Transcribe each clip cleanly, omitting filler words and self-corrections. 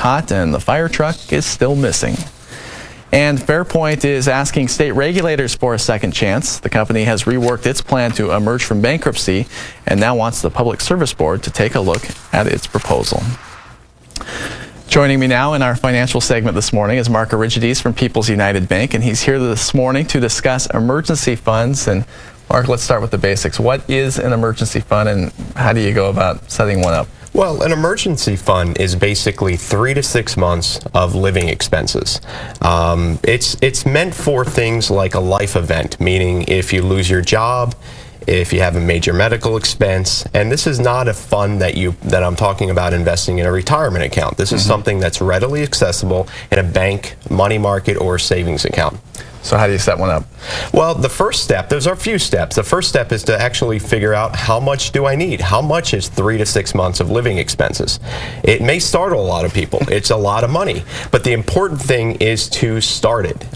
hot and the fire truck is still missing. And Fairpoint is asking state regulators for a second chance. The company has reworked its plan to emerge from bankruptcy and now wants the Public Service Board to take a look at its proposal. Joining me now in our financial segment this morning is Mark Aridgides from People's United Bank, and he's here this morning to discuss emergency funds. And Mark, let's start with the basics. What is an emergency fund and how do you go about setting one up? Well, an emergency fund is basically 3 to 6 months of living expenses. It's meant for things like a life event, meaning if you lose your job, if you have a major medical expense, and this is not a fund that I'm talking about investing in a retirement account. This is something that's readily accessible in a bank, money market, or savings account. So how do you set one up? Well, the first step, there's a few steps. The first step is to actually figure out how much do I need? How much is 3 to 6 months of living expenses? It may startle a lot of people. It's a lot of money. But the important thing is to start it.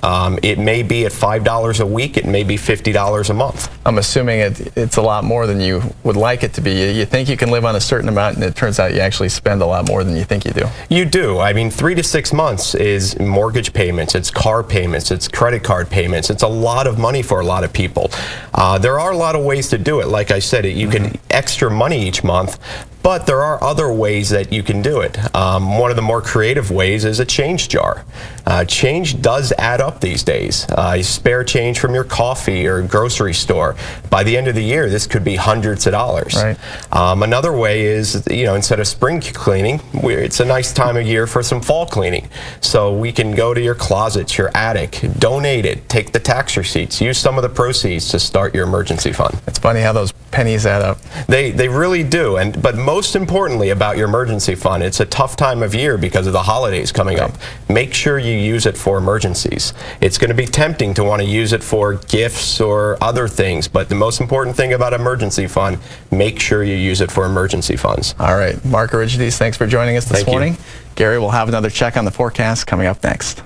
It may be at $5 a week. It may be $50 a month. I'm assuming it's a lot more than you would like it to be. You think you can live on a certain amount, and it turns out you actually spend a lot more than you think you do. You do. I mean, 3 to 6 months is mortgage payments, it's car payments, it's credit card payments. It's a lot of money for a lot of people. There are a lot of ways to do it. Like I said, you can extra money each month, but there are other ways that you can do it. One of the more creative ways is a change jar. Change does add up these days. You spare change from your coffee or grocery store. By the end of the year, this could be hundreds of dollars. Right. Another way is, instead of spring cleaning, it's a nice time of year for some fall cleaning. So we can go to your closets, your attic, donate it, take the tax receipts, use some of the proceeds to start your emergency fund. It's funny how those pennies add up. They really do. But most importantly about your emergency fund, it's a tough time of year because of the holidays coming up. Make sure you use it for emergencies. It's going to be tempting to want to use it for gifts or other things, but the most important thing about emergency fund, make sure you use it for emergency funds. All right, Mark Aridgides, thanks for joining us this Thank you. morning. Gary will have another check on the forecast coming up next.